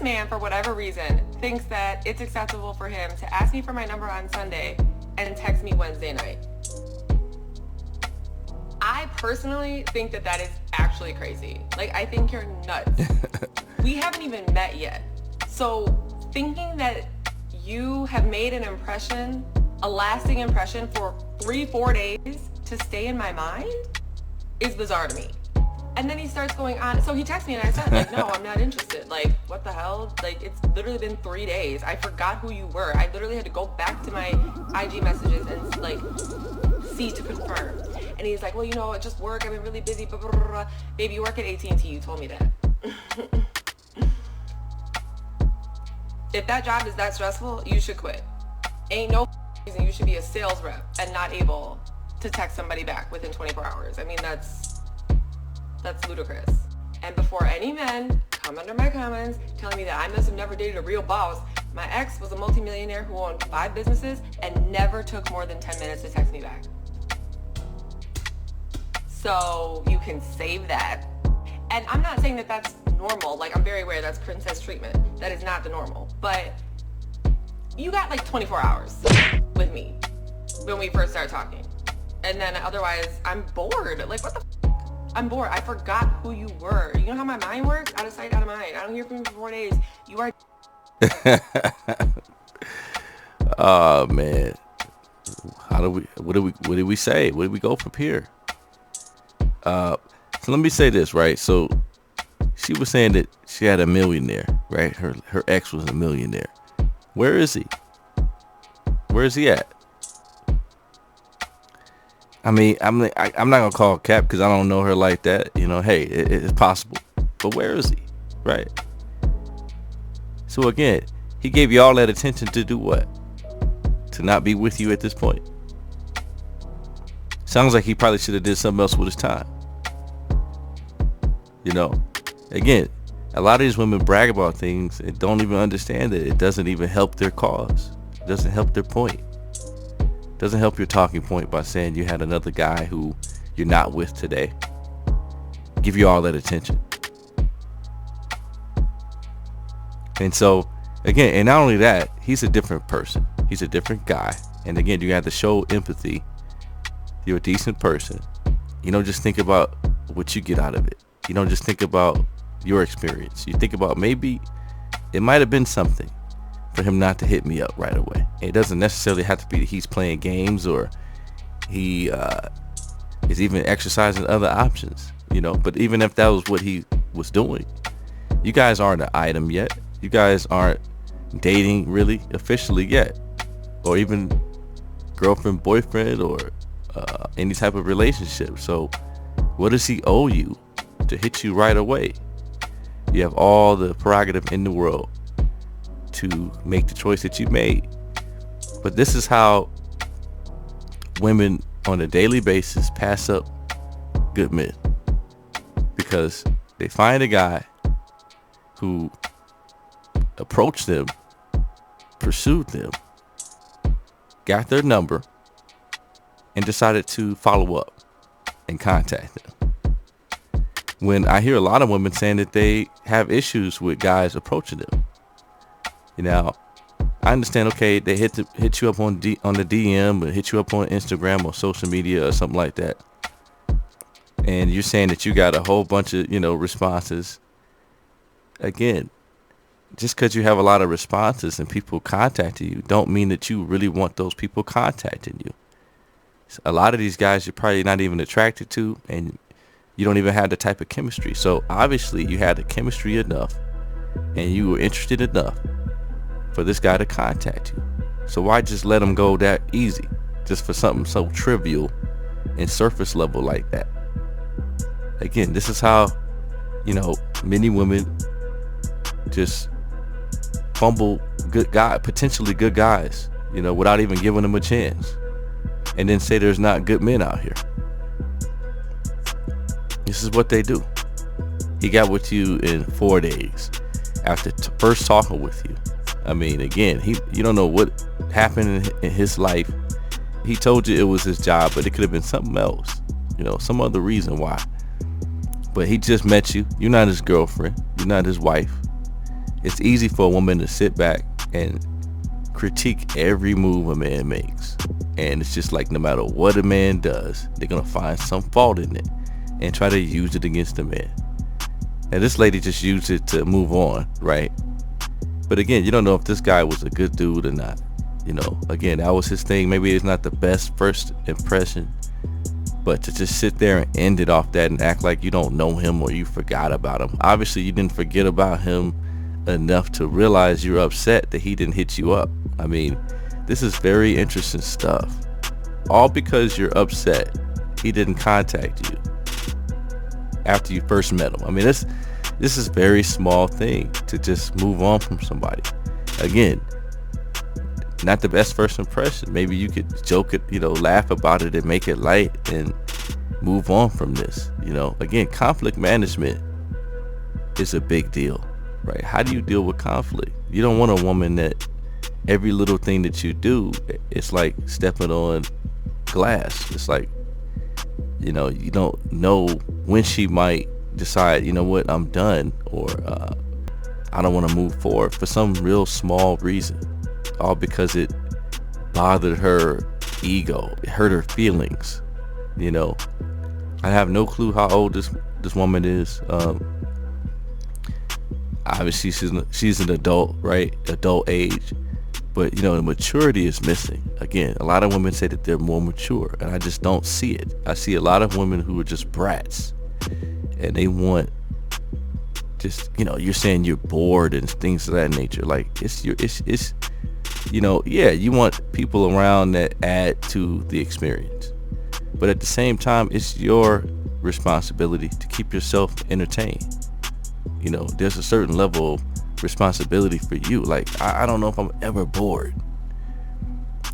man, for whatever reason, thinks that it's acceptable for him to ask me for my number on Sunday and text me Wednesday night. I personally think that that is actually crazy. Like, I think you're nuts. We haven't even met yet. So thinking that you have made an impression, a lasting impression for 3-4 days to stay in my mind is bizarre to me. And then he starts going on. So he texts me and I said, like, no, I'm not interested. Like, what the hell? Like, it's literally been 3 days. I forgot who you were. I literally had to go back to my IG messages and, like, see to confirm. And he's like, well, you know, just work. I've been really busy. Blah, blah, blah, blah. Baby, you work at AT&T. You told me that. If that job is that stressful, you should quit. Ain't no reason you should be a sales rep and not able to text somebody back within 24 hours. I mean, that's ludicrous. And before any men come under my comments telling me that I must have never dated a real boss, my ex was a multimillionaire who owned 5 businesses and never took more than 10 minutes to text me back. So you can save that. And I'm not saying that that's normal. Like, I'm very aware that's princess treatment. That is not the normal. But you got like 24 hours with me when we first started talking. And then otherwise, I'm bored. Like, what the I'm bored. I forgot who you were. You know how my mind works? Out of sight, out of mind. I don't hear from you for 4 days. You are... Oh, man. What did we say? Where did we go from here? So let me say this, right? So she was saying that she had a millionaire, right? Her ex was a millionaire. Where is he? Where is he at? I mean, I'm not gonna call cap because I don't know her like that. You know, hey, it's possible, but where is he, right? So again, he gave you all that attention to do what? To not be with you at this point. Sounds like he probably should have did something else with his time. You know, again, a lot of these women brag about things and don't even understand that it doesn't even help their cause. It doesn't help their point. Doesn't help your talking point by saying you had another guy who you're not with today give you all that attention. And so again, and not only that, he's a different person. He's a different guy. And again, you have to show empathy. You're a decent person. You don't just think about what you get out of it. You don't just think about your experience. You think about maybe it might have been something for him not to hit me up right away. It doesn't necessarily have to be that he's playing games or he is even exercising other options, you know. But even if that was what he was doing, you guys aren't an item yet. You guys aren't dating really officially yet, or even girlfriend, boyfriend, or any type of relationship. So what does he owe you to hit you right away? You have all the prerogative in the world to make the choice that you made. But this is how women on a daily basis pass up good men, because they find a guy who approached them, pursued them, got their number, and decided to follow up and contact them. When I hear a lot of women saying that they have issues with guys approaching them. You know, I understand, okay, they hit you up on the DM or hit you up on Instagram or social media or something like that. And you're saying that you got a whole bunch of, you know, responses. Again, just because you have a lot of responses and people contacting you don't mean that you really want those people contacting you. A lot of these guys you're probably not even attracted to, and you don't even have the type of chemistry. So obviously you had the chemistry enough and you were interested enough for this guy to contact you. So why just let him go that easy just for something so trivial and surface level like that? Again, this is how, you know, many women just fumble potentially good guys, you know, without even giving them a chance, and then say there's not good men out here. This is what they do. He got with you in 4 days after first talking with you. I mean, again, you don't know what happened in his life. He told you it was his job, but it could have been something else, you know, some other reason why. But he just met you. You're not his girlfriend. You're not his wife. It's easy for a woman to sit back and critique every move a man makes. And it's just like no matter what a man does, they're going to find some fault in it and try to use it against the man. And this lady just used it to move on, right? But again, you don't know if this guy was a good dude or not. You know, again, that was his thing. Maybe it's not the best first impression, but to just sit there and end it off that and act like you don't know him or you forgot about him. Obviously, you didn't forget about him enough to realize you're upset that he didn't hit you up. I mean, this is very interesting stuff. All because you're upset he didn't contact you after you first met him. I mean, this is a very small thing to just move on from somebody. Again, not the best first impression. Maybe you could joke it, laugh about it and make it light and move on from this. Again, conflict management is a big deal, right? How do you deal with conflict? You don't want a woman that every little thing that you do, it's like stepping on glass. It's like, you don't know when she might decide, you know what, I'm done, or I don't want to move forward for some real small reason, all because it bothered her ego, it hurt her feelings. I have no clue how old this woman is. Obviously she's an adult, right? Adult age. But the maturity is missing. Again, a lot of women say that they're more mature, and I just don't see it. I see a lot of women who are just brats, and they want just, you're saying you're bored and things of that nature. Like you want people around that add to the experience, but at the same time, it's your responsibility to keep yourself entertained. There's a certain level of responsibility for you. Like, I don't know if I'm ever bored,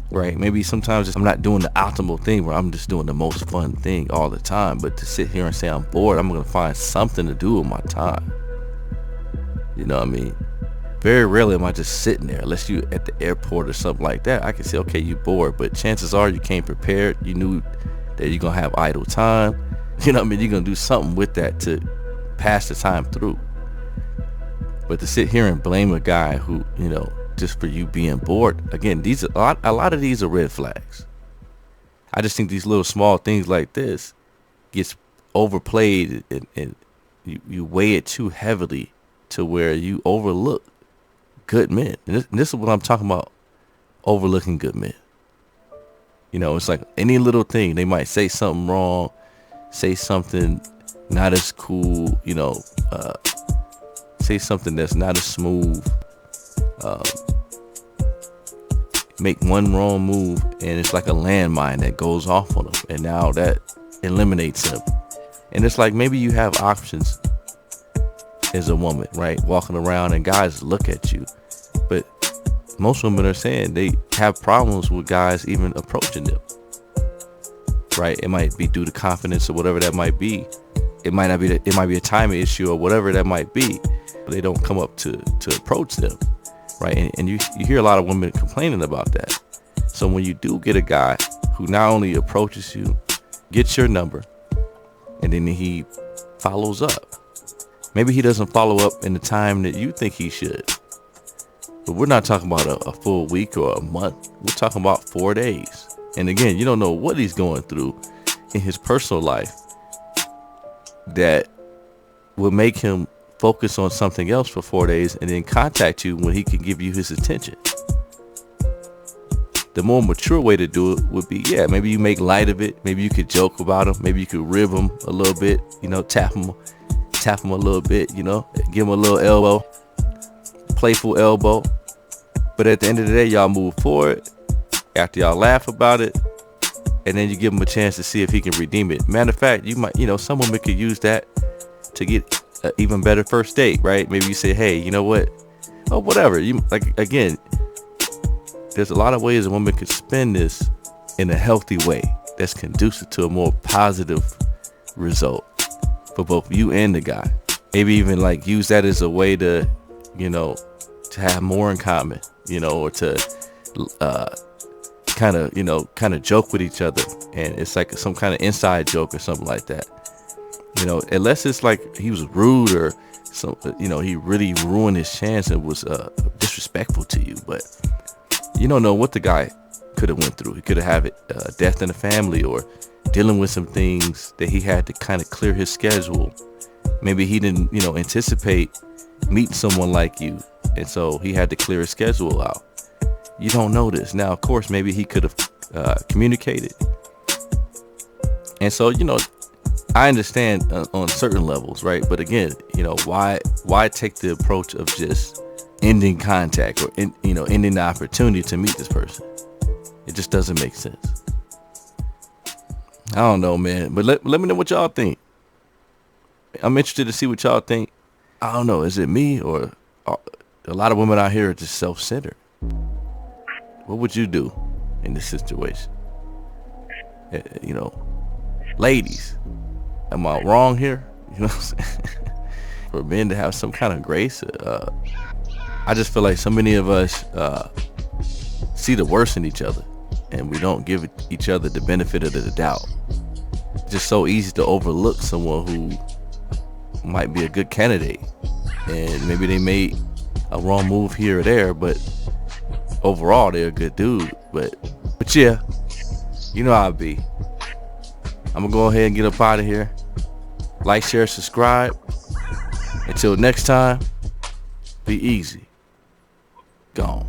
right? Maybe sometimes I'm not doing the optimal thing where I'm just doing the most fun thing all the time, but to sit here and say I'm bored, I'm gonna find something to do with my time. You know what I mean? Very rarely am I just sitting there, unless you at the airport or something like that. I can say, okay, you bored, but chances are you came prepared. You knew that you're gonna have idle time. You're gonna do something with that to pass the time through. But to sit here and blame a guy who, just for you being bored, again, a lot of these are red flags. I just think these little small things like this gets overplayed, and you weigh it too heavily to where you overlook good men. And this is what I'm talking about, overlooking good men. It's like any little thing, they might say something wrong, say something not as cool, say something that's not as smooth, make one wrong move, and it's like a landmine that goes off on them, and now that eliminates them. And it's like, maybe you have options as a woman, right, walking around, and guys look at you, but most women are saying they have problems with guys even approaching them, right? It might be due to confidence or whatever that might be. It might not be it might be a timing issue or whatever that might be. They don't come up to approach them, right? And you hear a lot of women complaining about that. So when you do get a guy who not only approaches you, gets your number, and then he follows up. Maybe he doesn't follow up in the time that you think he should. But we're not talking about a full week or a month. We're talking about 4 days. And again, you don't know what he's going through in his personal life that will make him focus on something else for 4 days and then contact you when he can give you his attention. The more mature way to do it would be, maybe you make light of it. Maybe you could joke about him. Maybe you could rib him a little bit, tap him a little bit, give him a little elbow, playful elbow. But at the end of the day, y'all move forward after y'all laugh about it, and then you give him a chance to see if he can redeem it. Matter of fact, you might, some women could use that to get an even better first date, right? Maybe you say, hey, you know what? Oh, whatever. Again, there's a lot of ways a woman could spend this in a healthy way that's conducive to a more positive result for both you and the guy. Maybe even use that as a way to, to have more in common, or to kind of joke with each other, and it's like some kind of inside joke or something like that. Unless it's like he was rude or So he really ruined his chance and was disrespectful to you. But you don't know what the guy could have went through. He could have had death in the family, or dealing with some things that he had to kind of clear his schedule. Maybe he didn't anticipate meeting someone like you, and so he had to clear his schedule out. You don't know this. Now, of course, maybe he could have communicated. And so, I understand on certain levels, right? But again, why take the approach of just ending contact, or ending the opportunity to meet this person? It just doesn't make sense. I don't know, man. But let me know what y'all think. I'm interested to see what y'all think. I don't know. Is it me, or a lot of women out here are just self-centered? What would you do in this situation? Ladies, am I wrong here? You know what I'm saying? For men to have some kind of grace, I just feel like so many of us see the worst in each other, and we don't give each other the benefit of the doubt. It's just so easy to overlook someone who might be a good candidate, and maybe they made a wrong move here or there, but overall they're a good dude. But yeah, you know how it be. I'm gonna go ahead and get up out of here. Like, share, subscribe. Until next time, be easy. Gone.